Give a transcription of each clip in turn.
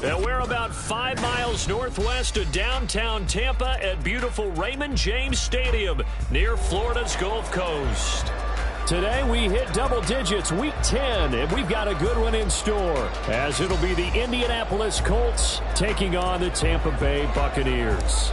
And we're about 5 miles northwest of downtown Tampa at beautiful Raymond James Stadium near Florida's Gulf Coast. Today we hit double digits, week 10, and we've got a good one in store, as it'll be the Indianapolis Colts taking on the Tampa Bay Buccaneers.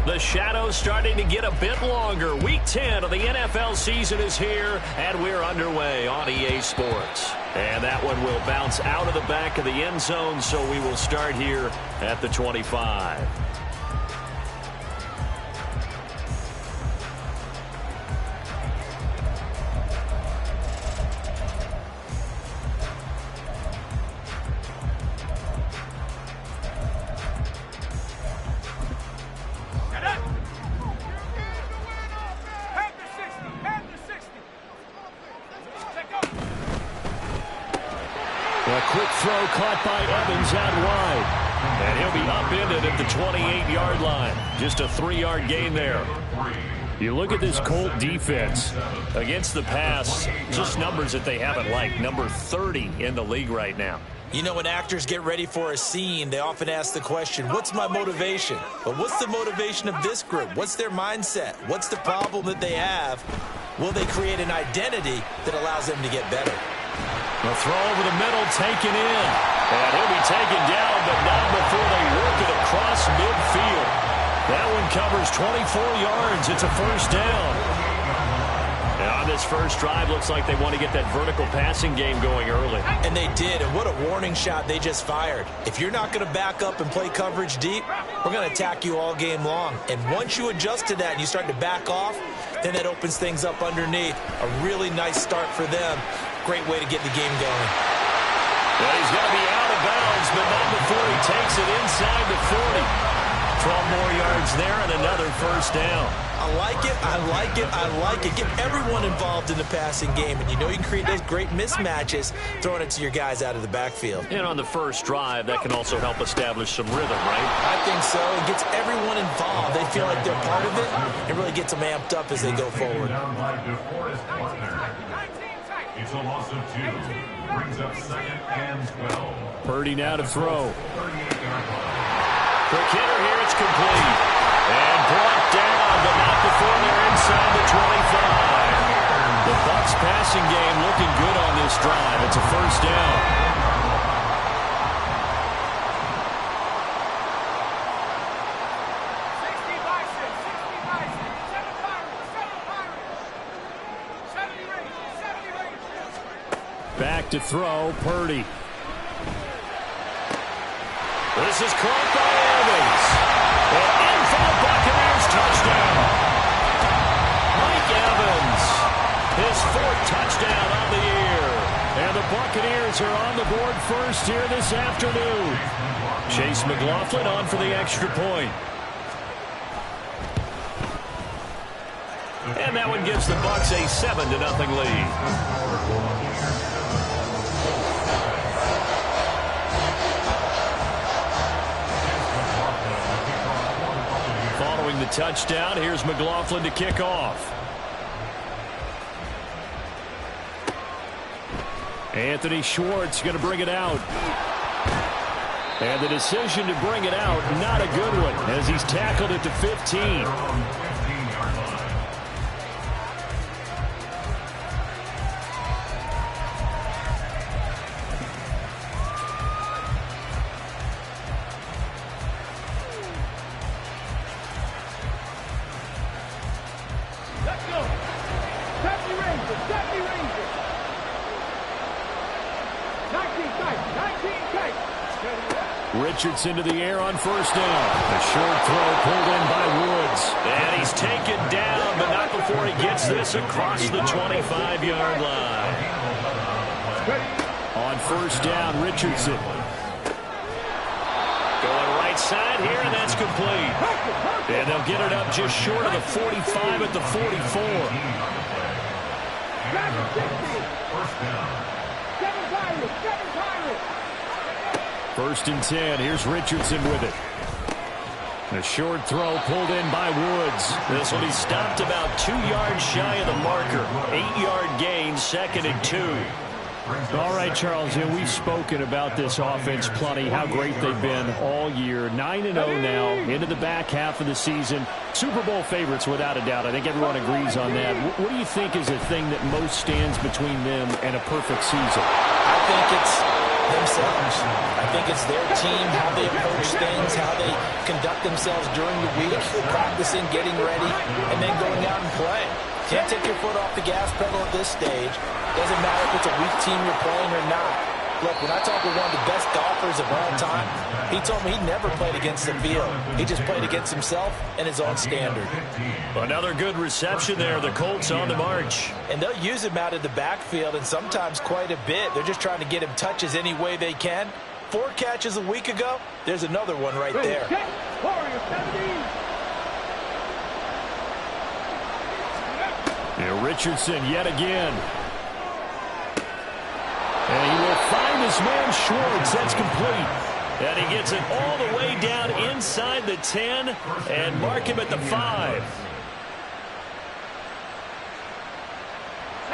The shadow's starting to get a bit longer. Week 10 of the NFL season is here, and we're underway on EA Sports. And that one will bounce out of the back of the end zone, so we will start here at the 25. A quick throw caught by Evans out wide. And he'll be upended at the 28-yard line. Just a 3-yard gain there. You look at this Colt defense against the pass, just numbers that they haven't liked. Number 30 in the league right now. You know, when actors get ready for a scene, they often ask the question, what's my motivation? But what's the motivation of this group? What's their mindset? What's the problem that they have? Will they create an identity that allows them to get better? The throw over the middle, taken in. And he'll be taken down, but not before they work it across midfield. That one covers 24 yards. It's a first down. And on this first drive, looks like they want to get that vertical passing game going early. And they did, and what a warning shot they just fired. If you're not going to back up and play coverage deep, we're going to attack you all game long. And once you adjust to that and you start to back off, then that opens things up underneath. A really nice start for them. Great way to get the game going. Well, he's going to be out of bounds, but not before he takes it inside the 40. 12 more yards there and another first down. I like it, I like it, I like it. Get everyone involved in the passing game, and you know you can create those great mismatches throwing it to your guys out of the backfield. And on the first drive, that can also help establish some rhythm, right? I think so. It gets everyone involved. They feel like they're part of it, and really gets them amped up as they go forward. It's a loss of 2. Brings up 2nd and 12. Purdy now to throw. Quick hitter here, it's complete. And brought down, but not before they're inside the 25. The BUCS passing game looking good on this drive. It's a first down. Back to throw, Purdy. This is caught by Evans. And in for the Buccaneers, touchdown. Mike Evans, his 4th touchdown on the year. And the Buccaneers are on the board first here this afternoon. Chase McLaughlin on for the extra point. And that one gives the Bucs a 7-0 lead. Following the touchdown, here's McLaughlin to kick off. Anthony Schwartz going to bring it out. And the decision to bring it out, not a good one, as he's tackled at the 15. Richardson to the air on first down. A short throw pulled in by Woods. And he's taken down, but not before he gets this across the 25-yard line. On first down, Richardson. Going right side here, and that's complete. And they'll get it up just short of the 45 at the 44. First and 10. Here's Richardson with it. A short throw pulled in by Woods. This will be stopped about 2 yards shy of the marker. 8-yard gain, 2nd and 2. All right, Charles, we've spoken about this offense plenty, how great they've been all year. 9-0 now, into the back half of the season. Super Bowl favorites, without a doubt. I think everyone agrees on that. What do you think is the thing that most stands between them and a perfect season? I think it's themselves. I think it's their team, how they approach things, how they conduct themselves during the week, practicing, getting ready, and then going out and playing. Can't take your foot off the gas pedal at this stage. Doesn't matter if it's a weak team you're playing or not. Look, when I talk with one of the best golfers of all time, he told me he never played against the field. He just played against himself and his own standard. Another good reception there. The Colts on the march. And they'll use him out of the backfield, and sometimes quite a bit. They're just trying to get him touches any way they can. 4 catches a week ago. There's another one right there. Now Richardson yet again. And he will find his man Schwartz. That's complete. And he gets it all the way down inside the 10 and mark him at the 5.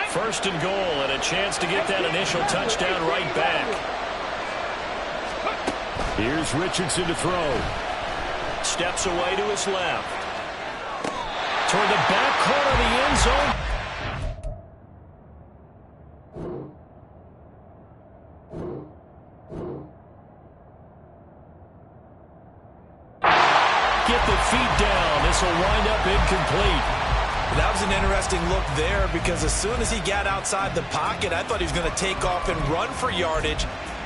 First and goal, and a chance to get that initial touchdown right back. Here's Richardson to throw. Steps away to his left. Toward the back corner of the end zone. Get the feet down. This will wind up incomplete. That was an interesting look there because as soon as he got outside the pocket, I thought he was going to take off and run for yardage.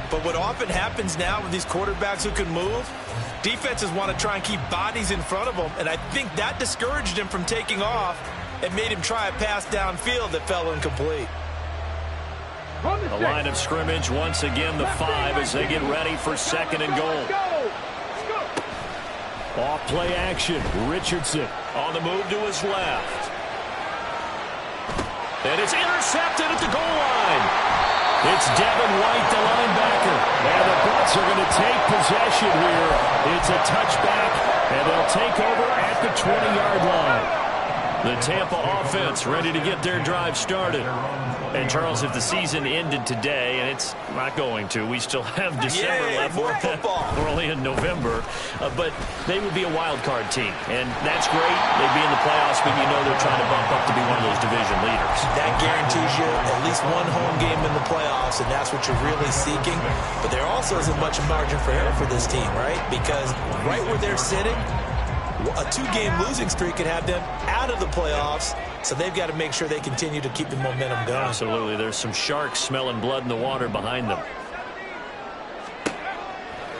But what often happens now with these quarterbacks who can move, defenses want to try and keep bodies in front of them, and I think that discouraged him from taking off and made him try a pass downfield that fell incomplete. The line of scrimmage, once again the 5 as they get ready for second and goal. Off play action, Richardson on the move to his left. And it's intercepted at the goal line. It's Devin White, the linebacker. And the Bucs are going to take possession here. It's a touchback, and they'll take over at the 20-yard line. The Tampa offense ready to get their drive started. And, Charles, if the season ended today, and it's not going to, we still have December left. More football. We're only in November. But they would be a wild card team, and that's great. They'd be in the playoffs, but you know they're trying to bump up to be one of those division leaders. That guarantees you at least one home game in the playoffs, and that's what you're really seeking. But there also isn't much margin for error for this team, right? Because right where they're sitting, a 2-game losing streak could have them out of the playoffs, so they've got to make sure they continue to keep the momentum going. Absolutely. There's some sharks smelling blood in the water behind them.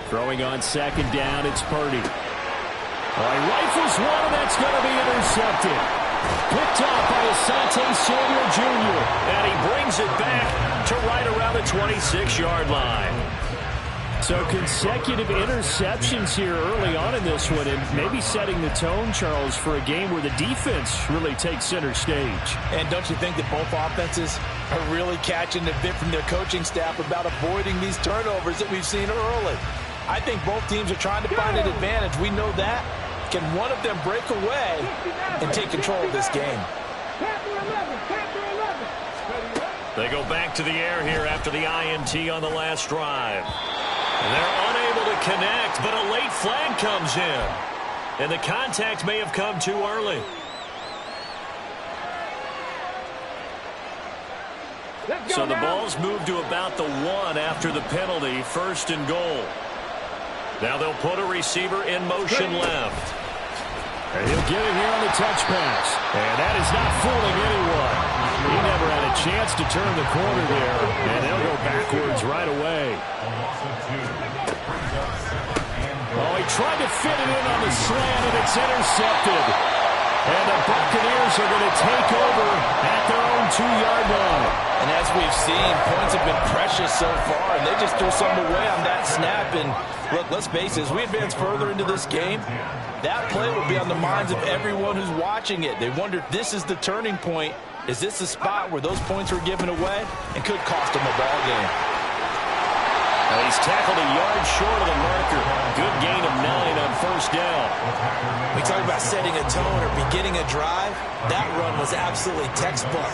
Throwing on second down, it's Purdy. All right, rifles one, and that's going to be intercepted. Picked off by Asante Samuel Jr., and he brings it back to right around the 26-yard line. So consecutive interceptions here early on in this one, and maybe setting the tone, Charles, for a game where the defense really takes center stage. And don't you think that both offenses are really catching the bit from their coaching staff about avoiding these turnovers that we've seen early? I think both teams are trying to find an advantage. We know that. Can one of them break away and take control of this game? They go back to the air here after the INT on the last drive. And they're unable to connect, but a late flag comes in. And the contact may have come too early. So the ball's moved to about the 1 after the penalty, first and goal. Now they'll put a receiver in motion left. And he'll get it here on the touch pass. And that is not fooling anyone. He never had a chance to turn the corner there. And they'll go backwards right away. Oh, he tried to fit it in on the slant, and it's intercepted. And the Buccaneers are going to take over at their own 2-yard line. And as we've seen, points have been precious so far, and they just threw something away on that snap. And look, let's face it, as we advance further into this game, that play will be on the minds of everyone who's watching it. They wonder if this is the turning point. Is this the spot where those points were given away and could cost them a ball game? Now he's tackled a yard short of the marker. Good gain of 9 on first down. We talk about setting a tone or beginning a drive. That run was absolutely textbook.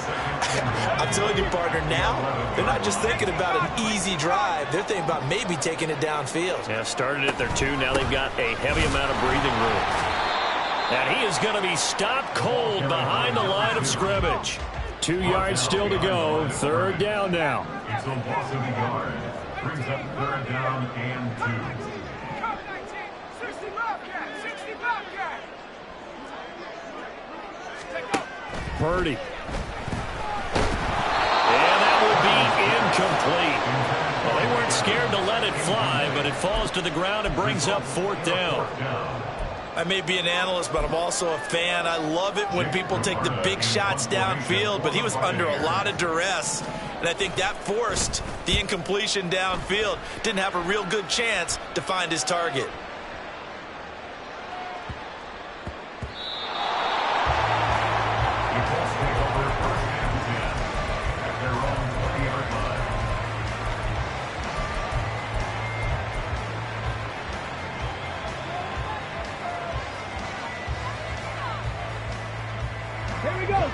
I'm telling you, partner, now they're not just thinking about an easy drive. They're thinking about maybe taking it downfield. Yeah, started at their 2. Now they've got a heavy amount of breathing room. And he is going to be stopped cold behind the line of scrimmage. 2 yards still to go. Third down now. It's a loss of a yard. Brings up third down and 2. Purdy. And that will be incomplete. Well, they weren't scared to let it fly, but it falls to the ground and brings up fourth down. I may be an analyst, but I'm also a fan. I love it when people take the big shots downfield, but he was under a lot of duress, and I think that forced the incompletion downfield. Didn't have a real good chance to find his target.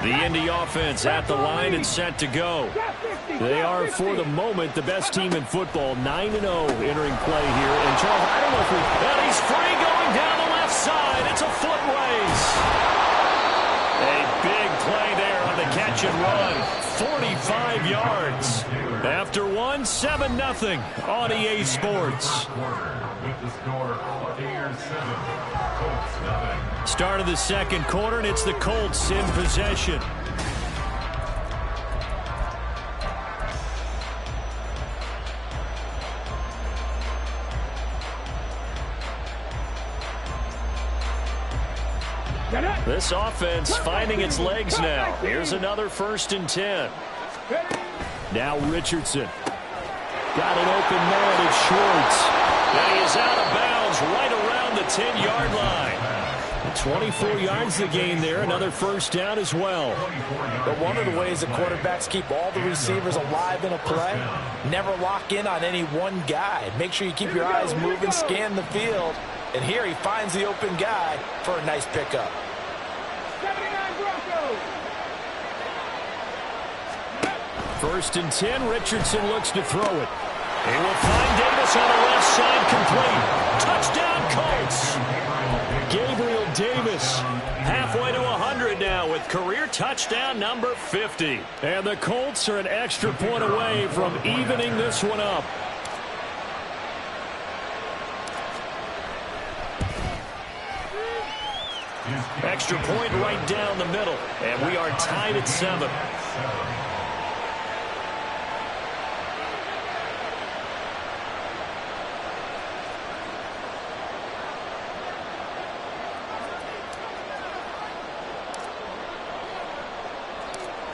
The Indy offense at the line and set to go. They are, for the moment, the best team in football, 9-0 entering play here. And Charles, I don't know if and he's free going down the left side. It's a foot race. A big play there on the catch and run. 45 yards. After one, 7-0 on EA Sports. With the score, Buccaneers 7, Colts 0. Start of the second quarter, and it's the Colts in possession. This offense finding its legs now. Here's another 1st and 10. Now Richardson. Got an open man at Schwartz. And he is out of bounds right around the 10-yard line. 24 yards to gain there. Another first down as well. But one of the ways the quarterbacks keep all the receivers alive in a play, never lock in on any one guy. Make sure you keep your eyes moving, scan the field. And here he finds the open guy for a nice pickup. 79 Broncos. 1st and 10. Richardson looks to throw it. He will find Davis on the left side, complete. Touchdown, Colts. Gabriel Davis halfway to 100 now with career touchdown number 50. And the Colts are an extra point away from evening this one up. Extra point right down the middle. And we are tied at 7.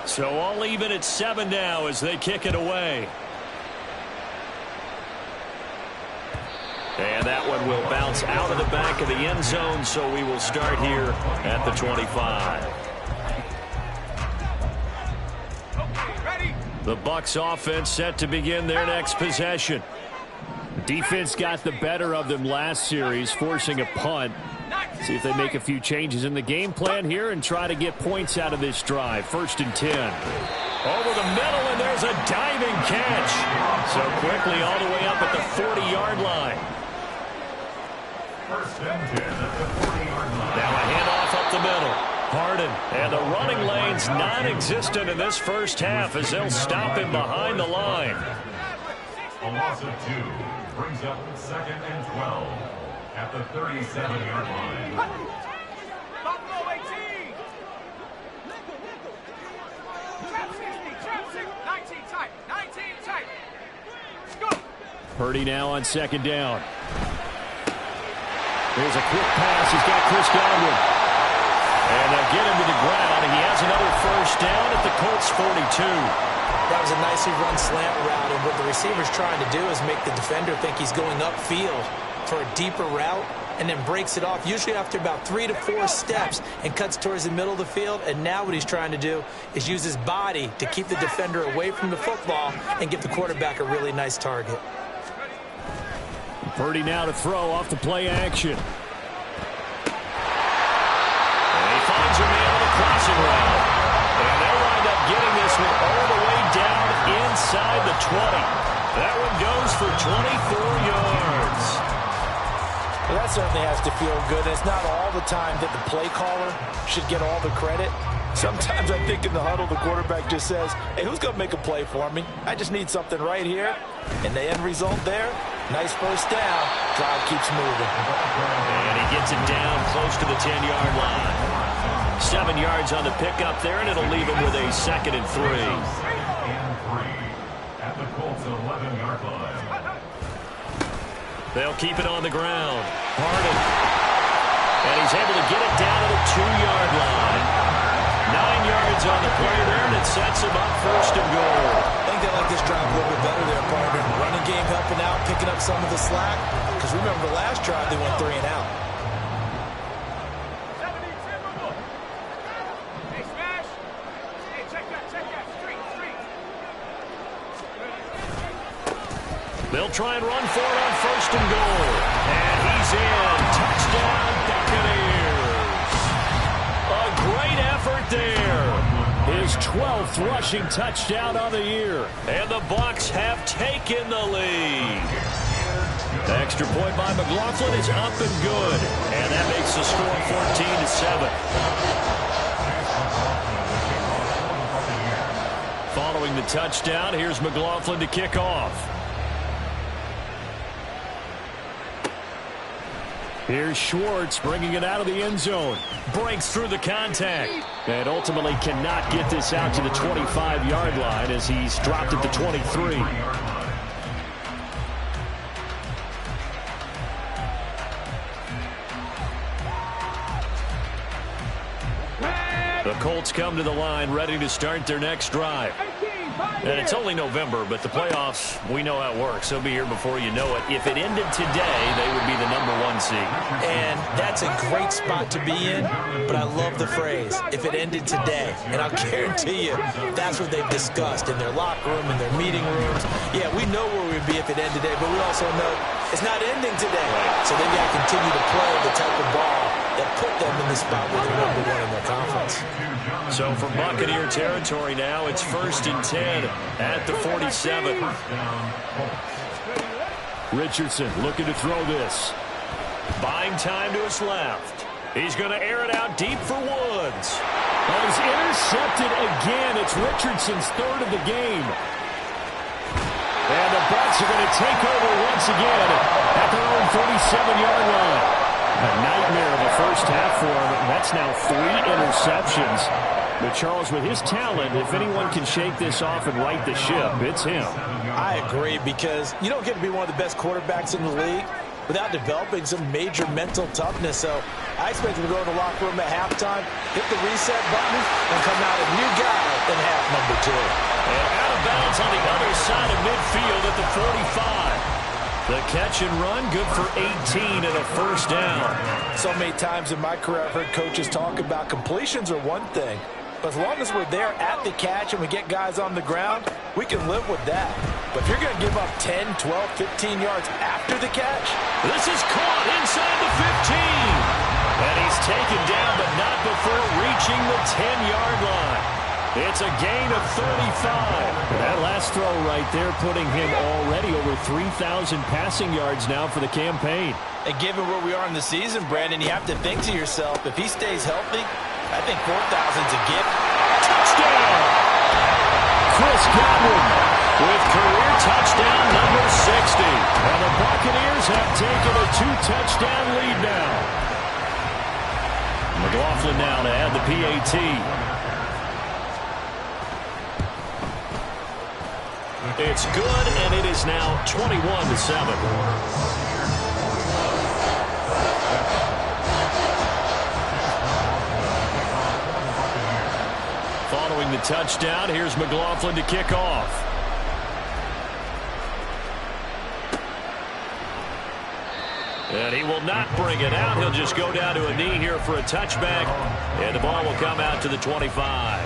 So all even at 7 now as they kick it away. And that one will bounce out of the back of the end zone, so we will start here at the 25. The BUCS offense set to begin their next possession. Defense got the better of them last series, forcing a punt. See if they make a few changes in the game plan here and try to get points out of this drive. 1st and 10. Over the middle, and there's a diving catch. So quickly all the way up at the 40-yard line. 1st and 10 at the 40-yard line. Now a handoff up the middle. Harden, and the running lane's non-existent in this first half as they'll stop him behind the line. A loss of 2 brings up 2nd and 12 at the 37-yard line. Buffalo 18. Trap 60, 19 tight, 19 tight. Go. Purdy now on 2nd down. There's a quick pass. He's got Chris Godwin. And they'll get him to the ground, and he has another first down at the Colts 42. That was a nicely run slant route, and what the receiver's trying to do is make the defender think he's going upfield for a deeper route, and then breaks it off, usually after about 3 to 4 steps, and cuts towards the middle of the field. And now what he's trying to do is use his body to keep the defender away from the football and give the quarterback a really nice target. Purdy now to throw off the play action. And he finds a man on the crossing route. And they'll wind up getting this one all the way down inside the 20. That one goes for 24 yards. Well, that certainly has to feel good. It's not all the time that the play caller should get all the credit. Sometimes I think in the huddle, the quarterback just says, hey, who's going to make a play for me? I just need something right here. And the end result there, nice first down. Drive keeps moving. And he gets it down close to the 10-yard line. 7 yards on the pickup there, and it'll leave him with a 2nd and 3. At the Colts 11-yard line. They'll keep it on the ground. Harden. And he's able to get it down to the 2-yard line. 9 yards on the play there, and it sets him up 1st and goal. I think they like this drive a little bit better there, partner. Running game helping out, picking up some of the slack. Because remember, the last drive, they went 3 and out. Hey, smash. Hey, check that. Street. They'll try and run for it on 1st and goal. And he's in. Touchdown, Buccaneers. A great effort there. His 12th rushing touchdown on the year. And the Bucs have taken the lead. The extra point by McLaughlin is up and good. And that makes the score 14-7. Following the touchdown, here's McLaughlin to kick off. Here's Schwartz bringing it out of the end zone. Breaks through the contact. And ultimately cannot get this out to the 25-yard line as he's dropped at the 23. The Colts come to the line ready to start their next drive. And it's only November, but the playoffs, we know how it works. They'll be here before you know it. If it ended today, they would be the #1 seed. And that's a great spot to be in, but I love the phrase, if it ended today. And I'll guarantee you, that's what they've discussed in their locker room, in their meeting rooms. Yeah, we know where we'd be if it ended today, but we also know it's not ending today. So they've got to continue to play the type of ball that put them in the spot where they're #1 in their conference. So from Buccaneer territory now, it's 1st and 10 at the 47. Richardson looking to throw this. Buying time to his left. He's going to air it out deep for Woods. That is intercepted again. It's Richardson's 3rd of the game. And the Bucs are going to take over once again at their own 47-yard line. A nightmare of a first half for him. That's now 3 interceptions. But Charles, with his talent, if anyone can shake this off and right the ship, it's him. I agree, because you don't get to be one of the best quarterbacks in the league without developing some major mental toughness. So I expect him to go in the locker room at halftime, hit the reset button, and come out a new guy in half number 2. And out of bounds on the other side of midfield at the 45. The catch and run, good for 18 and a first down. So many times in my career, I've heard coaches talk about completions are one thing. But as long as we're there at the catch and we get guys on the ground, we can live with that. But if you're going to give up 10, 12, 15 yards after the catch. This is caught inside the 15. And he's taken down, but not before reaching the 10-yard line. It's a gain of 35. That last throw right there putting him already over 3,000 passing yards now for the campaign. And given where we are in the season, Brandon, you have to think to yourself, if he stays healthy, I think 4,000's a gift. Touchdown! Chris Godwin with career touchdown number 60. And the Buccaneers have taken a 2-touchdown lead now. McLaughlin now to add the PAT. It's good, and it is now 21-7. Following the touchdown, here's McLaughlin to kick off. And he will not bring it out. He'll just go down to a knee here for a touchback, and the ball will come out to the 25.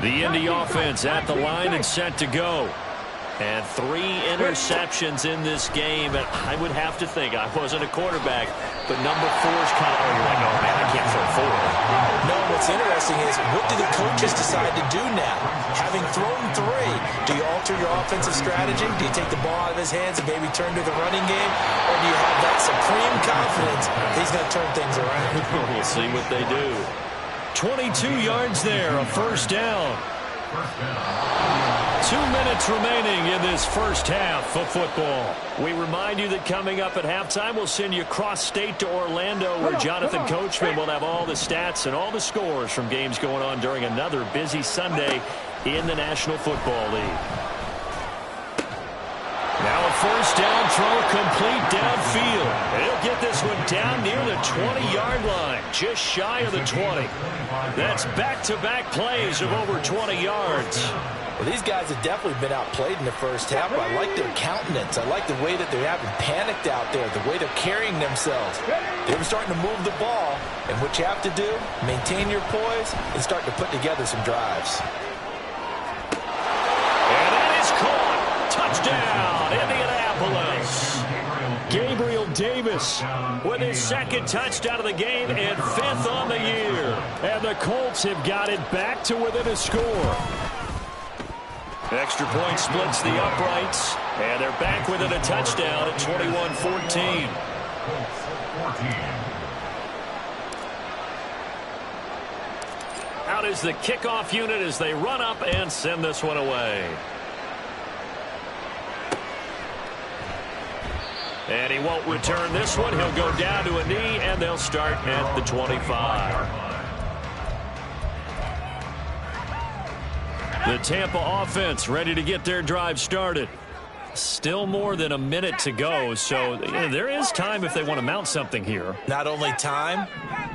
The Indy offense at the line and set to go. And 3 interceptions in this game. And I would have to think, I wasn't a quarterback, but number 4 is kind of, you're like, oh, man, I can't throw 4. No, what's interesting is, what do the coaches decide to do now? Having thrown 3, do you alter your offensive strategy? Do you take the ball out of his hands and maybe turn to the running game? Or do you have that supreme confidence that he's going to turn things around? We'll see what they do. 22 yards there, a first down. 2 minutes remaining in this first half of football. We remind you that coming up at halftime, we'll send you across state to Orlando, where Jonathan Coachman will have all the stats and all the scores from games going on during another busy Sunday in the National Football League. Now a first down throw complete downfield. He'll get this one down near the 20-yard line, just shy of the 20. That's back-to-back plays of over 20 yards. Well, these guys have definitely been outplayed in the first half, but I like their countenance. I like the way that they're having panicked out there, the way they're carrying themselves. They were starting to move the ball, and what you have to do, maintain your poise and start to put together some drives. And that is caught. Touchdown, Indianapolis. Gabriel Davis with his second touchdown of the game and 5th on the year. And the Colts have got it back to within a score. Extra point splits the uprights, and they're back within a touchdown at 21-14. Out is the kickoff unit as they run up and send this one away. And he won't return this one. He'll go down to a knee, and they'll start at the 25. The Tampa offense ready to get their drive started. Still more than a minute to go, so there is time if they want to mount something here. Not only time,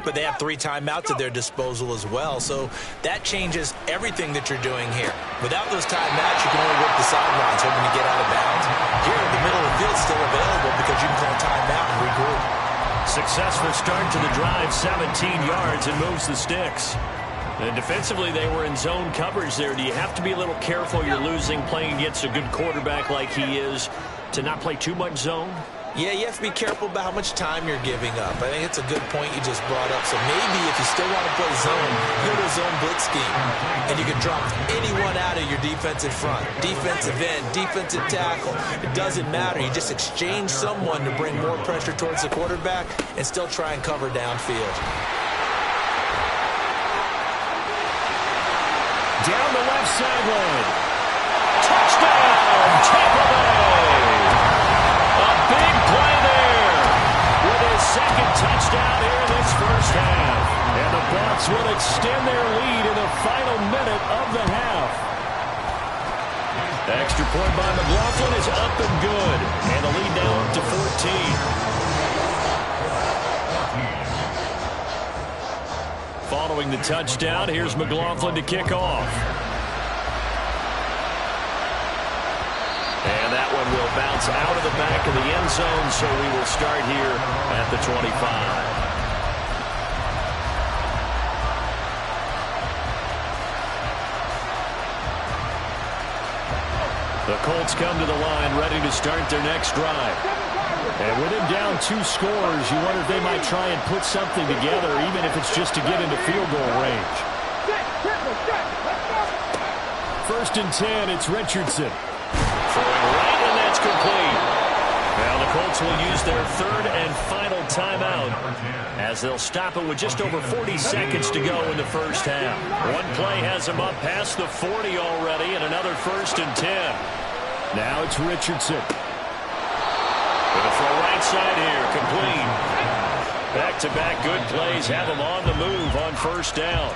but they have 3 timeouts at their disposal as well, so that changes everything that you're doing here. Without those timeouts, you can only work the sidelines, hoping to get out of bounds. Here, the middle of the field is still available because you can call timeout and regroup. Successful start to the drive, 17 yards, and moves the sticks. And defensively, they were in zone coverage there. Do you have to be a little careful? You're losing, playing against a good quarterback like he is, to not play too much zone? Yeah, you have to be careful about how much time you're giving up. I think it's a good point you just brought up. So maybe if you still want to play zone, go to a zone blitz scheme. And you can drop anyone out of your defensive front. Defensive end, defensive tackle. It doesn't matter. You just exchange someone to bring more pressure towards the quarterback and still try and cover downfield. Down the left sideline. Touchdown, Tampa Bay. A big play there with his second touchdown here in this first half. And the Bucs will extend their lead in the final minute of the half. The extra point by McLaughlin is up and good. And the lead now up to 14. Following the touchdown, here's McLaughlin to kick off. And that one will bounce out of the back of the end zone, so we will start here at the 25. The Colts come to the line ready to start their next drive. And with him down 2 scores, you wonder if they might try and put something together, even if it's just to get into field goal range. 1st and 10, it's Richardson. Throwing right, and that's complete. Now the Colts will use their 3rd and final timeout as they'll stop it with just over 40 seconds to go in the first half. One play has them up past the 40 already, and another 1st and 10. Now it's Richardson. Going to throw right side here, complete. Back-to-back good plays have him on the move on 1st down.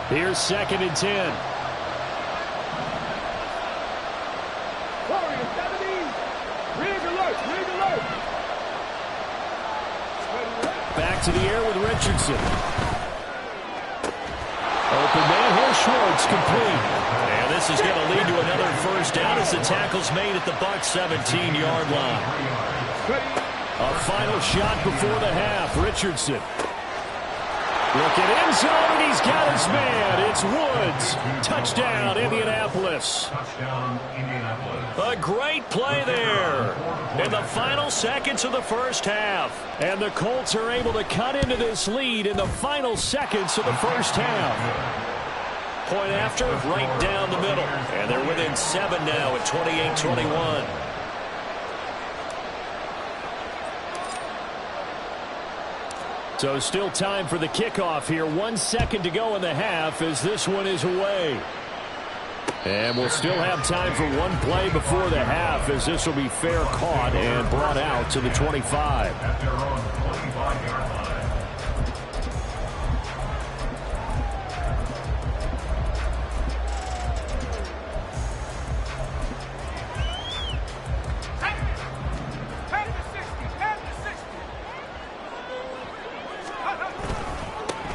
Here's 2nd and 10. Back to the air with Richardson. Open man here, Schwartz, complete. And this is going to lead to another first down as the tackle's made at the BUCS 17-yard line. A final shot before the half. Richardson. Looking end zone, and he's got his man. It's Woods. Touchdown, Indianapolis. A great play there in the final seconds of the first half. And the Colts are able to cut into this lead in the final seconds of the first half. Point after, right down the middle. And they're within 7 now at 28-21. So still time for the kickoff here. 1 second to go in the half as this one is away. And we'll still have time for one play before the half as this will be fair caught and brought out to the 25. At their own 25-yard line.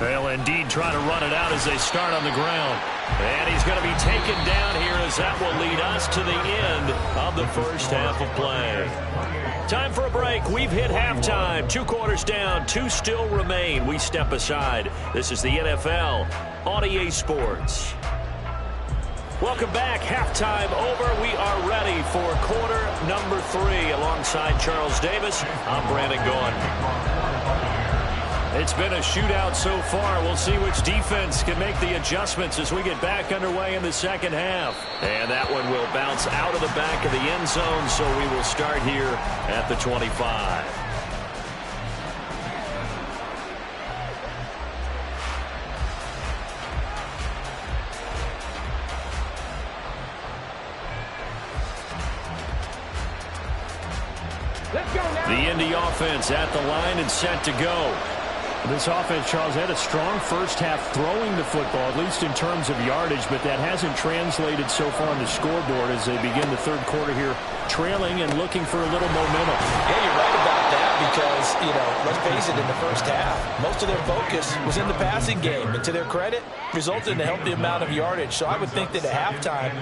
They'll indeed try to run it out as they start on the ground. And he's going to be taken down here as that will lead us to the end of the first half of play. Time for a break. We've hit halftime. 2 quarters down. 2 still remain. We step aside. This is the NFL on EA Sports. Welcome back. Halftime over. We are ready for quarter number 3. Alongside Charles Davis, I'm Brandon Gaughan. It's been a shootout so far. We'll see which defense can make the adjustments as we get back underway in the second half. And that one will bounce out of the back of the end zone, so we will start here at the 25. The Indy offense at the line and set to go. This offense, Charles, had a strong first half throwing the football, at least in terms of yardage, but that hasn't translated so far on the scoreboard as they begin the third quarter here, trailing and looking for a little momentum. Yeah, you're right about that because, let's face it, in the first half, most of their focus was in the passing game. And to their credit, resulted in a healthy amount of yardage. So I would think that at halftime,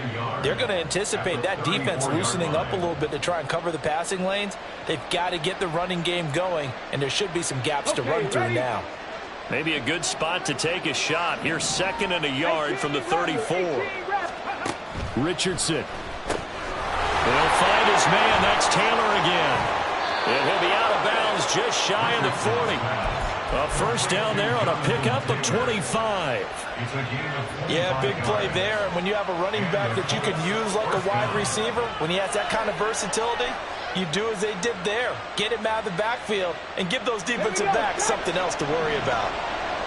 they're going to anticipate that defense loosening up a little bit to try and cover the passing lanes. They've got to get the running game going, and there should be some gaps to run through now. Maybe a good spot to take a shot. Here's 2nd and a yard from the 34. Richardson. They'll find his man. That's Taylor again. And he'll be out of bounds just shy of the 40. A first down there on a pickup of 25. Yeah, big play there. And when you have a running back that you could use like a wide receiver, when he has that kind of versatility, you do as they did there. Get him out of the backfield and give those defensive backs something else to worry about.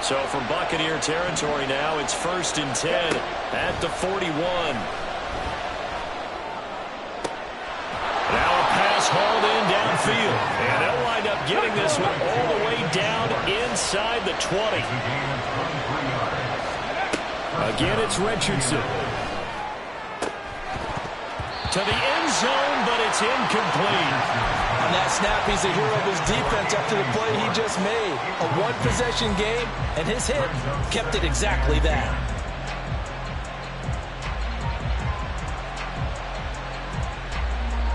So from Buccaneer territory now, it's 1st and 10 at the 41. Now a pass hauled in downfield. And they'll wind up getting this one all the way down inside the 20. Again, it's Richardson. To the end zone, but it's incomplete. On that snap, he's a hero of his defense after the play he just made. A one-possession game, and his hit kept it exactly that.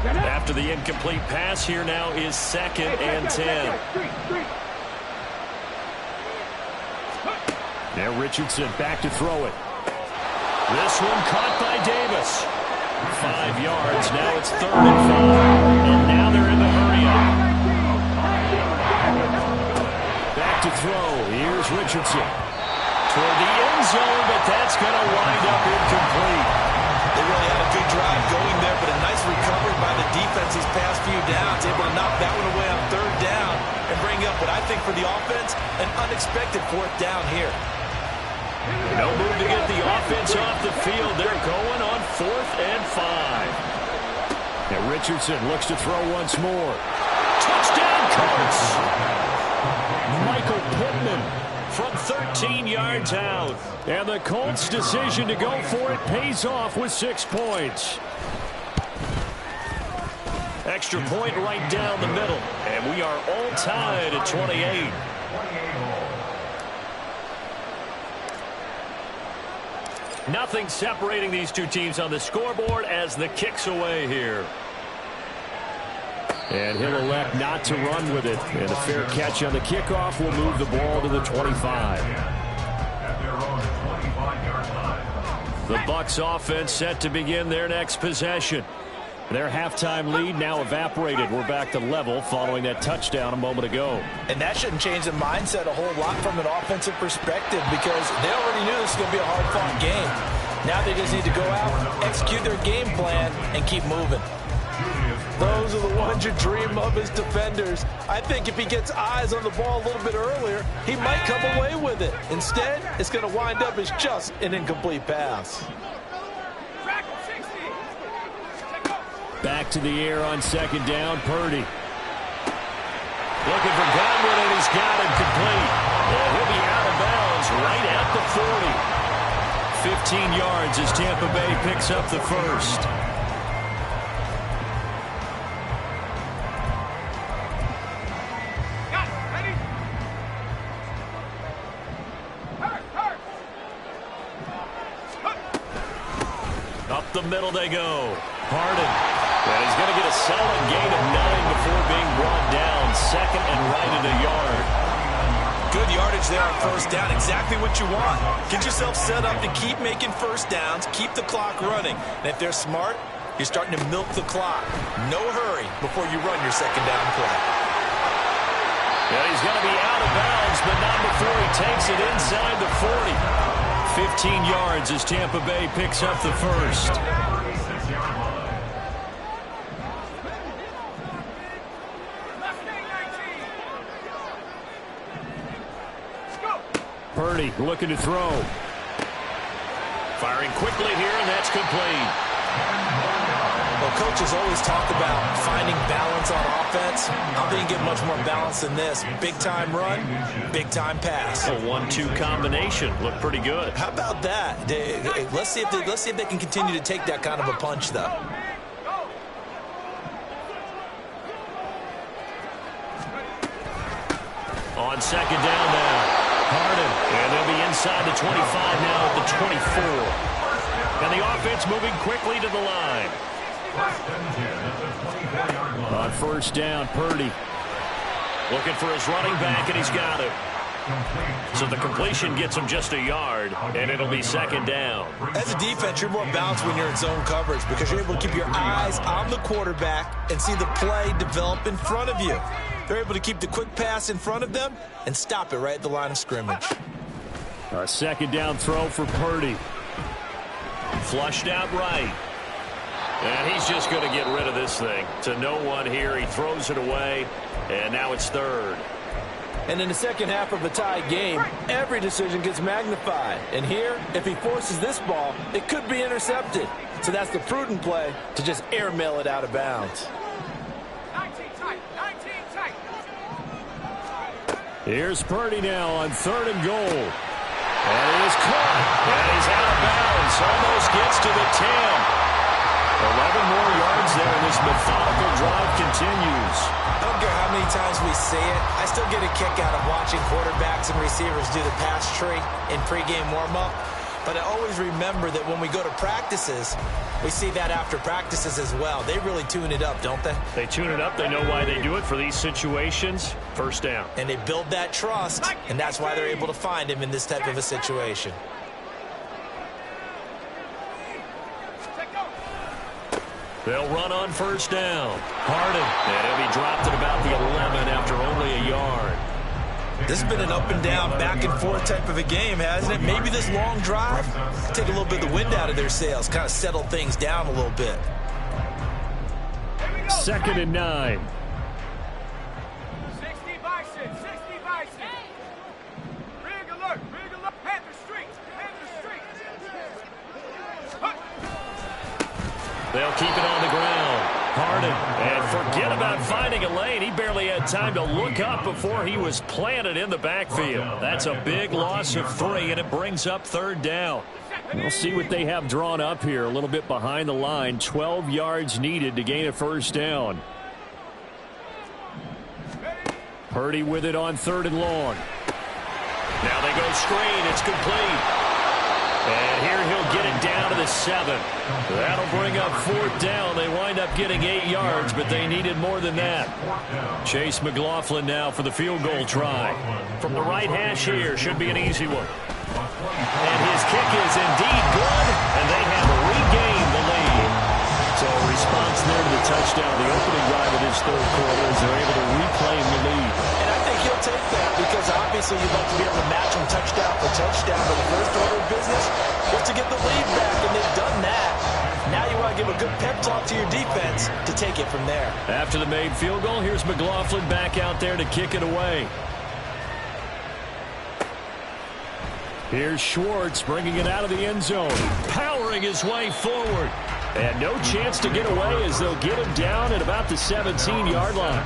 After the incomplete pass, here now is 2nd and 10. Now Richardson back to throw it. This one caught by Davis. 5 yards. Now it's 3rd and 5. And now they're in the hurry-up. Back to throw. Here's Richardson. Toward the end zone, but that's going to wind up incomplete. They really had a good drive going there, but a nice recovery by the defense these past few downs. Able to knock that one away on 3rd down and bring up what I think for the offense, an unexpected 4th down here. No move to get the offense off the field. They're going on 4th and 5. And Richardson looks to throw once more. Touchdown, Colts! Michael Pittman from 13 yards out. And the Colts' decision to go for it pays off with 6 points. Extra point right down the middle. And we are all tied at 28. Nothing separating these two teams on the scoreboard as the kick's away here. And he'll elect not to run with it. And a fair catch on the kickoff will move the ball to the 25. The BUCS offense set to begin their next possession. Their halftime lead now evaporated. We're back to level following that touchdown a moment ago. And that shouldn't change the mindset a whole lot from an offensive perspective because they already knew this was going to be a hard-fought game. Now they just need to go out, execute their game plan, and keep moving. Those are the ones you dream of as defenders. I think if he gets eyes on the ball a little bit earlier, he might come away with it. Instead, it's going to wind up as just an incomplete pass. Back to the air on second down, Purdy. Looking for Godwin, and he's got him complete. And he'll be out of bounds right at the 40. 15 yards as Tampa Bay picks up the first. Up the middle they go. Harden. And he's going to get a solid gain of 9 before being brought down. Second and right at a yard. Good yardage there on first down. Exactly what you want. Get yourself set up to keep making first downs. Keep the clock running. And if they're smart, you're starting to milk the clock. No hurry before you run your second down play. And he's going to be out of bounds, but not before he takes it inside the 40. 15 yards as Tampa Bay picks up the first. Purdy looking to throw. Firing quickly here, and that's complete. Well, coaches always talk about finding balance on offense. I don't think you get much more balance than this. Big-time run, big-time pass. A 1-2 combination. Looked pretty good. How about that? Let's see if they can continue to take that kind of a punch, though. On second down now. Harden. And they'll be inside the 25 now at the 24. And the offense moving quickly to the line. On first down, Purdy. Looking for his running back, and he's got it. So the completion gets him just a yard, and it'll be second down. As a defense, you're more balanced when you're in zone coverage because you're able to keep your eyes on the quarterback and see the play develop in front of you. They're able to keep the quick pass in front of them and stop it right at the line of scrimmage. A second down throw for Purdy. Flushed out right. And he's just going to get rid of this thing. To no one here. He throws it away, and now it's third. And in the second half of a tied game, every decision gets magnified. And here, if he forces this ball, it could be intercepted. So that's the prudent play to just airmail it out of bounds. 19 tight. Here's Purdy now on third and goal. And he is caught. And he's out of bounds. Almost gets to the 10. 11 more yards there, and this methodical drive continues. I don't care how many times we see it. I still get a kick out of watching quarterbacks and receivers do the pass tree in pregame warm-up. But I always remember that when we go to practices, we see that after practices as well. They really tune it up, don't they? They tune it up. They know why they do it for these situations. First down. And they build that trust, and that's why they're able to find him in this type of a situation. They'll run on first down. Harden. And he'll be dropped at about the 11 after only a yard. This has been an up-and-down, back-and-forth type of a game, hasn't it? Maybe this long drive, take a little bit of the wind out of their sails, kind of settle things down a little bit. Second and 9. 60 bison. Rig alert. Panther Street. They'll keep it on the ground. Harden. And forget about finding a lane. He barely had time to look up before he was planted in the backfield. That's a big loss of 3, and it brings up third down. We'll see what they have drawn up here. A little bit behind the line. 12 yards needed to gain a first down. Purdy with it on third and long. Now they go screen. It's complete. And here he'll get it down to the 7. That'll bring up 4th down. They wind up getting 8 yards, but they needed more than that. Chase McLaughlin now for the field goal try. From the right hash here, should be an easy one. And his kick is indeed good, and they have regained the lead. So a response there to the touchdown, the opening drive of this 3rd quarter, as they're able to reclaim the lead. And I think he'll take that because obviously you'd like to be able to match him touchdown for touchdown, but the first order of business was to get the lead back, and they've done that. Now you want to give a good pep talk to your defense to take it from there. After the made field goal, here's McLaughlin back out there to kick it away. Here's Schwartz bringing it out of the end zone, powering his way forward. And no chance to get away as they'll get him down at about the 17-yard line.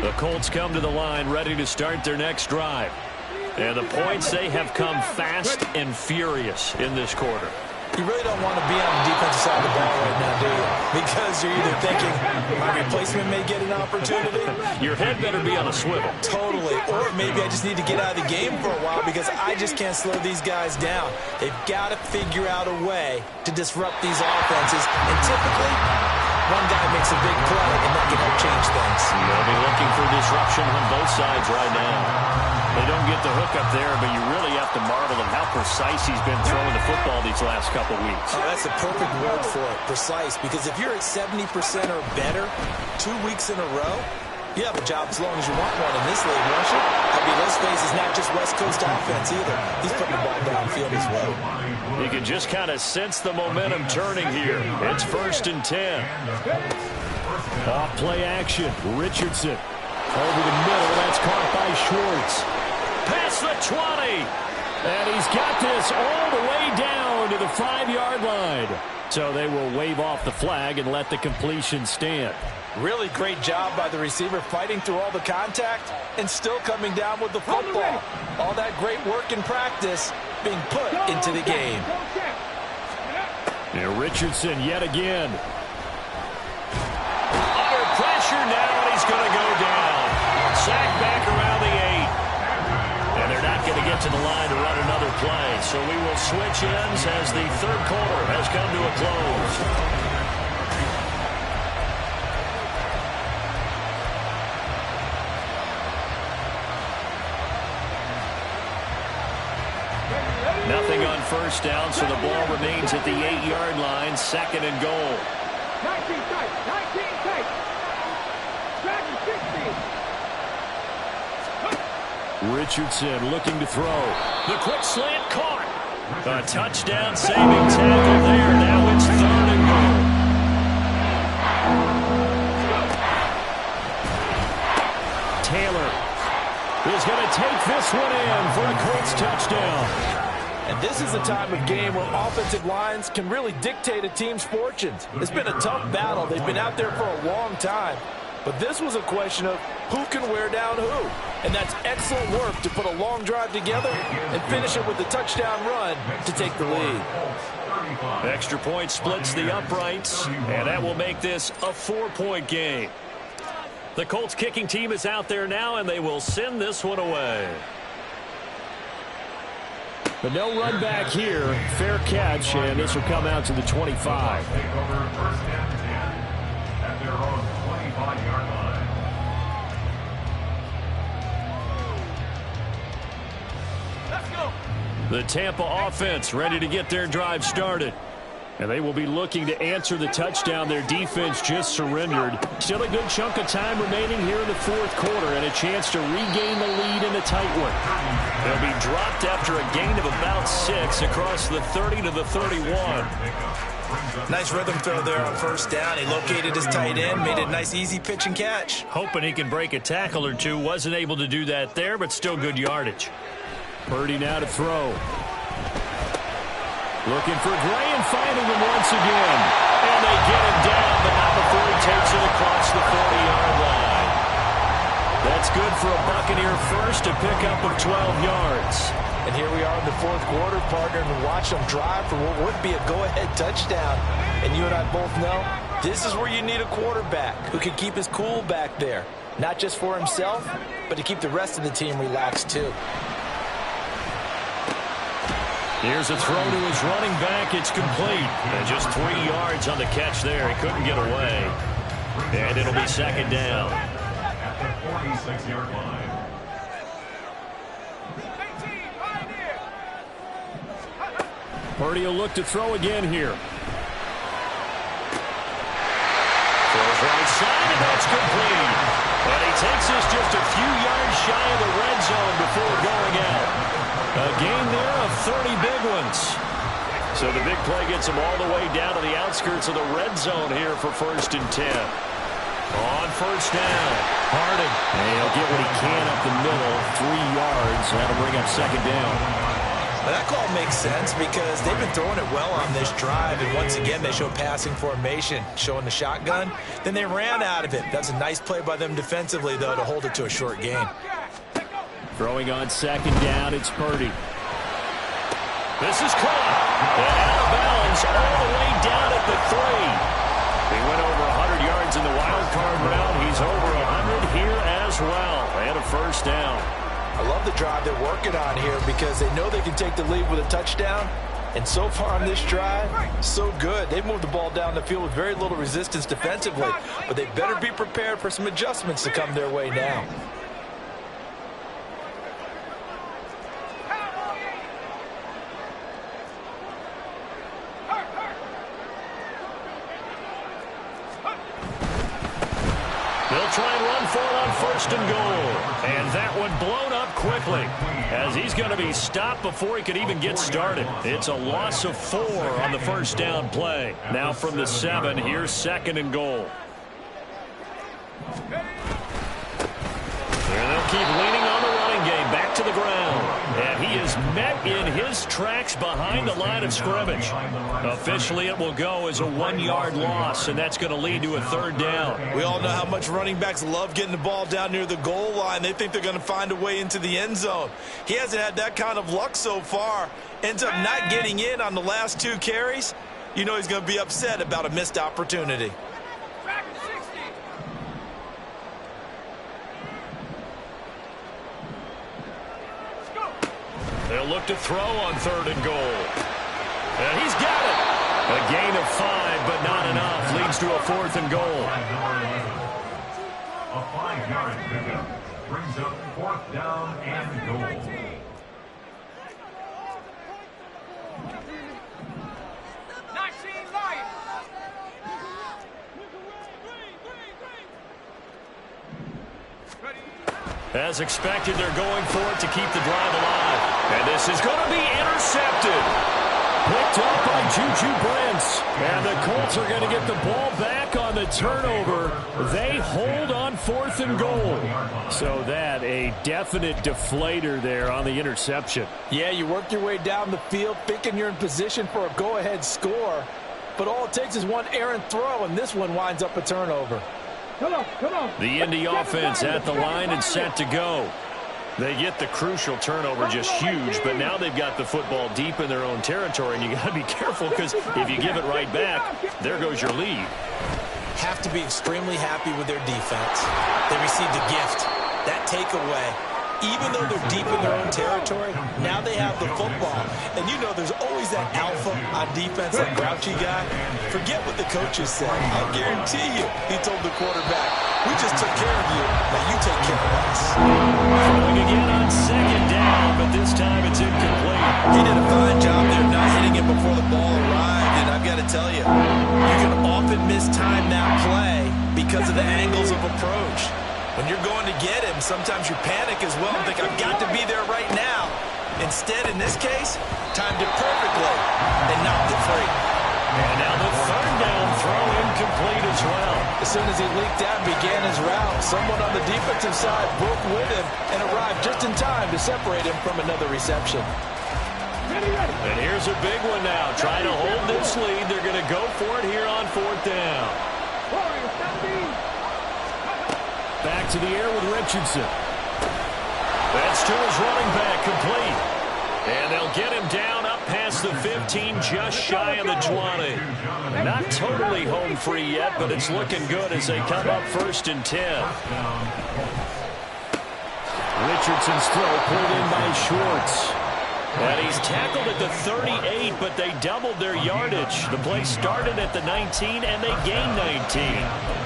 The Colts come to the line ready to start their next drive. And the points, they have come fast and furious in this quarter. You really don't want to be on the defensive side of the ball right now, do you? Because you're either thinking, my replacement may get an opportunity. Your head better be on a swivel. Totally. Or maybe I just need to get out of the game for a while because I just can't slow these guys down. They've got to figure out a way to disrupt these offenses. And typically, one guy makes a big play, and that can help change things. They'll be looking for disruption on both sides right now. They don't get the hook up there, but you really have to marvel at how precise he's been throwing the football these last couple weeks. Oh, that's a perfect word for it, precise, because if you're at 70% or better 2 weeks in a row, you have a job as long as you want one in this league, won't you? I mean, let's face it, it's not just West Coast offense either. He's putting the ball downfield as well. You can just kind of sense the momentum turning here. It's 1st and 10. Off play action. Richardson over the middle. That's caught by Schwartz. Past the 20. And he's got this all the way down to the 5-yard line. So they will wave off the flag and let the completion stand. Really great job by the receiver fighting through all the contact and still coming down with the football. All that great work in practice being put into the game. Now Richardson yet again. Under pressure now, and he's going to go down. Sacked back around the 8. And they're not going to get to the line to run another play. So we will switch ends as the 3rd quarter has come to a close. Nothing on 1st down, so the ball remains at the 8-yard line, 2nd and goal. 19 tight, 19 tight. Back to 16. Richardson looking to throw. The quick slant caught. A touchdown saving tackle there. Now it's 3rd and goal. Taylor is going to take this one in for a Colts touchdown. And this is the time of game where offensive lines can really dictate a team's fortunes. It's been a tough battle. They've been out there for a long time. But this was a question of who can wear down who. And that's excellent work to put a long drive together and finish it with a touchdown run to take the lead. Extra point splits the uprights, and that will make this a 4-point game. The Colts kicking team is out there now, and they will send this one away. But no run back here. Fair catch, and this will come out to the 25. Take over 1st and 10 at their own 25-yard line. Let's go. The Tampa offense ready to get their drive started. And they will be looking to answer the touchdown their defense just surrendered. Still a good chunk of time remaining here in the 4th quarter and a chance to regain the lead in a tight one. They'll be dropped after a gain of about 6 across the 30 to the 31. Nice rhythm throw there on 1st down. He located his tight end, made it a nice easy pitch and catch. Hoping he can break a tackle or two. Wasn't able to do that there, but still good yardage. Purdy now to throw. Looking for Gray and finding him once again. And they get him down, but not before he takes it across the 40-yard line. That's good for a Buccaneer first, a pickup of 12 yards. And here we are in the 4th quarter, partner, and watch them drive for what would be a go-ahead touchdown. And you and I both know This is where you need a quarterback who can keep his cool back there. Not just for himself, but to keep the rest of the team relaxed too. Here's a throw to his running back. It's complete. And just 3 yards on the catch there. He couldn't get away. And it'll be second down. At the 46-yard line. Purdy will look to throw again here. Throws right side, and that's complete. And he takes us just a few yards shy of the red zone before going out. A gain there of 30 big ones. So the big play gets him all the way down to the outskirts of the red zone here for 1st and 10. On first down, Harding. And he'll get what he can up the middle, 3 yards. That'll bring up second down. Now that call makes sense because they've been throwing it well on this drive, and once again they show passing formation, showing the shotgun. Then they ran out of it. That's a nice play by them defensively, though, to hold it to a short gain. Throwing on second down, it's Purdy. This is caught. And out of bounds all the way down at the 3. He went over 100 yards in the wild card round. He's over 100 here as well. And a first down. I love the drive they're working on here because they know they can take the lead with a touchdown. And so far on this drive, so good. They've moved the ball down the field with very little resistance defensively. But they better be prepared for some adjustments to come their way now. They'll try and run for it on 1st and goal. And that one blown up quickly as he's going to be stopped before he could even get started. It's a loss of 4 on the first down play. Now from the 7, here's 2nd and goal. And they'll keep leaning on the running game back to the ground. And he is met in his tracks behind the line of scrimmage. Officially, it will go as a 1-yard loss, and that's going to lead to a 3rd down. We all know how much running backs love getting the ball down near the goal line. They think they're going to find a way into the end zone. He hasn't had that kind of luck so far. Ends up not getting in on the last 2 carries. You know he's going to be upset about a missed opportunity. They'll look to throw on 3rd and goal. And he's got it. A gain of 5, but not enough. Leads to a 4th and goal. A 5-yard pickup brings up 4th down and goal. As expected, they're going for it to keep the drive alive. And this is going to be intercepted. Picked up by Juju Brents. And the Colts are going to get the ball back on the turnover. They hold on 4th and goal. So that a definite deflator there on the interception. Yeah, you work your way down the field thinking you're in position for a go-ahead score. But all it takes is one errant throw, and this one winds up a turnover. Come on. The Indy offense at the line and set to go. They get the crucial turnover, just huge, but now they've got the football deep in their own territory, and you got to be careful because if you give it right back, there goes your lead. Have to be extremely happy with their defense. They received a gift. That takeaway, even though they're deep in their own territory, now they have the football. And you know there's always that alpha on defense, that grouchy guy. Forget what the coaches say. I'll guarantee you, he told the quarterback, we just took care of you, now you take care of us. Throwing again on 2nd down, but this time it's incomplete. He did a fine job there not hitting it before the ball arrived, and I've got to tell you, you can often mistime that play because of the angles of approach. When you're going to get him, sometimes you panic as well and think, I've got to be there right now. Instead, in this case, timed it perfectly and knocked it free. And now the 3rd down throw incomplete as well. As soon as he leaked out and began his route, someone on the defensive side broke with him and arrived just in time to separate him from another reception. And here's a big one now. Trying to hold this lead. They're going to go for it here on 4th down. Back to the air with Richardson. That's to his running back, complete. And they'll get him down up past the 15, just shy of the 20. Not totally home free yet, but it's looking good as they come up 1st and 10. Richardson's throw pulled in by Schwartz. And he's tackled at the 38, but they doubled their yardage. The play started at the 19, and they gained 19.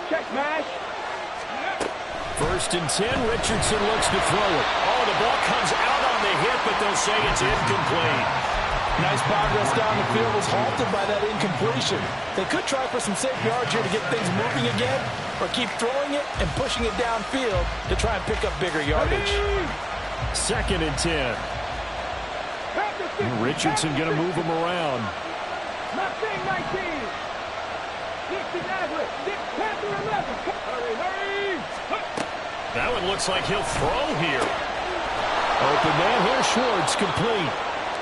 Check smash. 1st and 10, Richardson looks to throw it. Oh, the ball comes out on the hit, but they'll say it's incomplete. Nice progress down the field was halted by that incompletion. They could try for some safe yards here to get things moving again, or keep throwing it and pushing it downfield to try and pick up bigger yardage. 2nd and 10. Richardson going to move him around. Not saying 19. 60 Nazareth. 6 Panther 11. Hurry. That one looks like he'll throw here. Open man here, Schwartz, complete.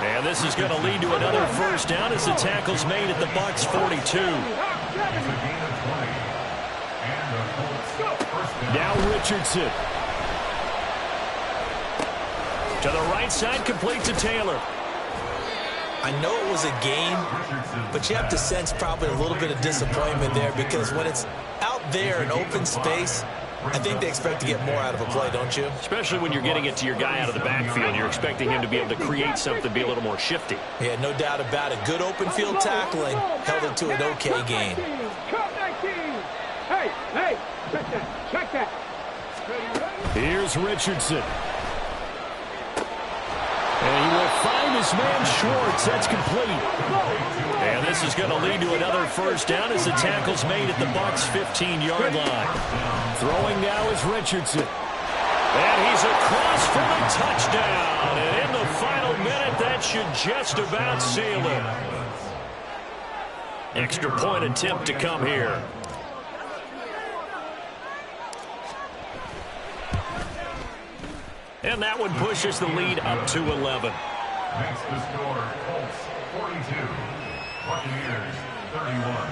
And this is going to lead to another 1st down as the tackle's made at the BUCS 42. Now Richardson. To the right side, complete to Taylor. I know it was a game, but you have to sense probably a little bit of disappointment there, because when it's out there in open space, I think they expect to get more out of a play, don't you? Especially when you're getting it to your guy out of the backfield. You're expecting him to be able to create something, be a little more shifty. Yeah, no doubt about it. Good open field tackling held it to an okay gain. Hey, check that. Here's Richardson. And he will find his man Schwartz. That's complete. And this is going to lead to another 1st down as the tackle's made at the BUCS 15-yard line. Throwing now is Richardson. And he's across for the touchdown. And in the final minute, that should just about seal it. Extra point attempt to come here. And that one pushes the lead up to 11. Makes the score Colts 42, Buccaneers 31.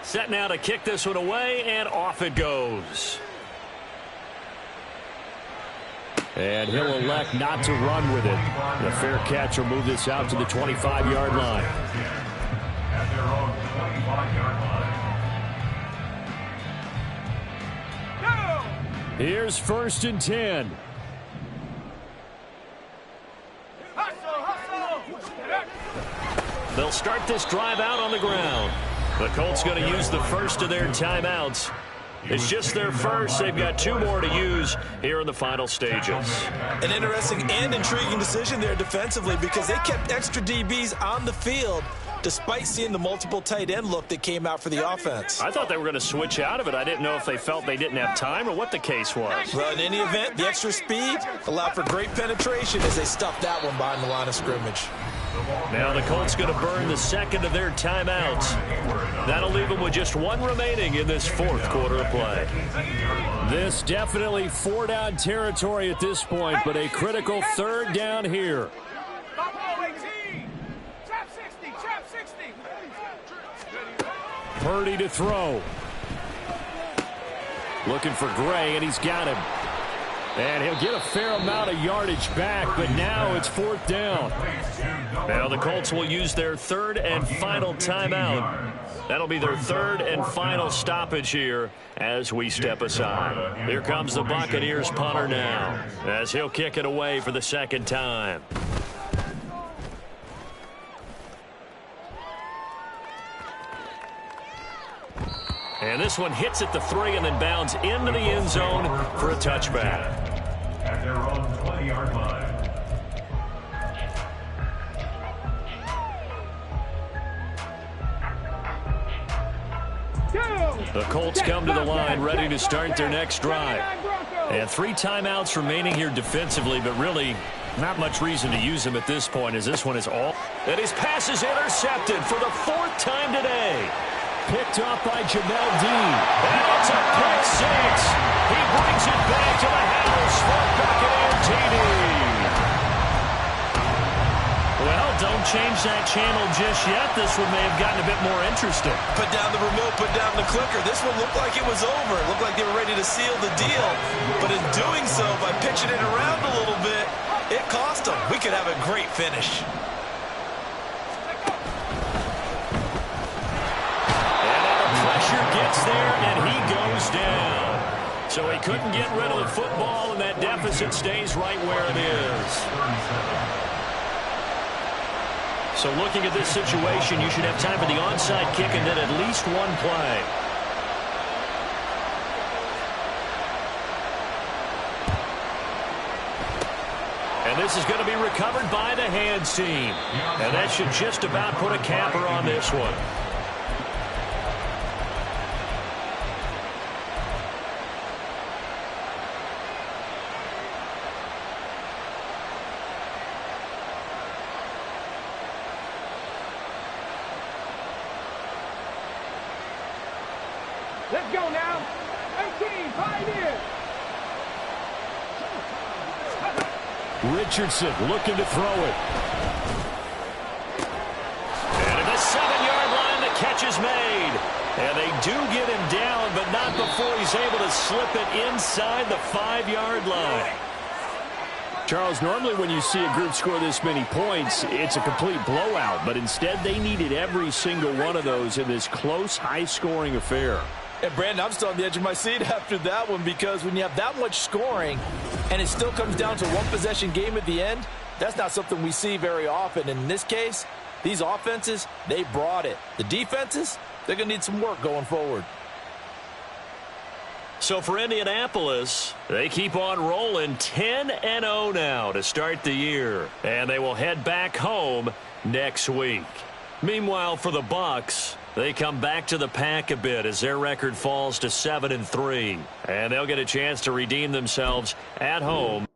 Set now to kick this one away, and off it goes. And he'll elect not to run with it. The fair catch will move this out to the 25-yard line. At their own 25-yard line. Here's 1st and 10. They'll start this drive out on the ground. The Colts going to use the first of their timeouts. It's just their first. They've got 2 more to use here in the final stages. An interesting and intriguing decision there defensively, because they kept extra DBs on the field despite seeing the multiple tight end look that came out for the offense. I thought they were going to switch out of it. I didn't know if they felt they didn't have time or what the case was. Well, in any event, the extra speed allowed for great penetration as they stuffed that one behind the line of scrimmage. Now the Colts going to burn the second of their timeouts. That'll leave them with just 1 remaining in this 4th quarter of play. This definitely 4-down territory at this point, but a critical 3rd down here. Purdy to throw. Looking for Gray, and he's got him. And he'll get a fair amount of yardage back, but now it's 4th down. Now the Colts will use their 3rd and final timeout. That'll be their 3rd and final stoppage here as we step aside. Here comes the Buccaneers punter now as he'll kick it away for the 2nd time. And this one hits at the 3 and then bounds into the end zone for a touchback. At their own 20-yard line. The Colts come to the line ready to start their next drive. And 3 timeouts remaining here defensively, but really Not much reason to use him at this point, as this one is all. And his pass is intercepted for the 4th time today. Picked off by Jamel Dean. And it's a pick 6. He brings it back to the house for Beckett and TD. Well, don't change that channel just yet. This one may have gotten a bit more interesting. Put down the remote, put down the clicker. This one looked like it was over. It looked like they were ready to seal the deal. But in doing so, by pitching it around a little bit, it cost them. We could have a great finish. And now the pressure gets there, and he goes down. So he couldn't get rid of the football, and that deficit stays right where it is. So looking at this situation, you should have time for the onside kick and then at least one play. And this is going to be recovered by the hands team. And that should just about put a capper on this one. Let's go now. 18, 5 in. Richardson looking to throw it. And at the 7-yard line, the catch is made. And they do get him down, but not before he's able to slip it inside the 5-yard line. Charles, normally when you see a group score this many points, it's a complete blowout. But instead, they needed every single one of those in this close, high-scoring affair. And Brandon, I'm still on the edge of my seat after that one, because when you have that much scoring and it still comes down to one possession game at the end, that's not something we see very often. And in this case, these offenses, they brought it. The defenses, they're going to need some work going forward. So for Indianapolis, they keep on rolling 10-0 now to start the year. And they will head back home next week. Meanwhile, for the BUCS, they come back to the pack a bit as their record falls to 7-3. And they'll get a chance to redeem themselves at home.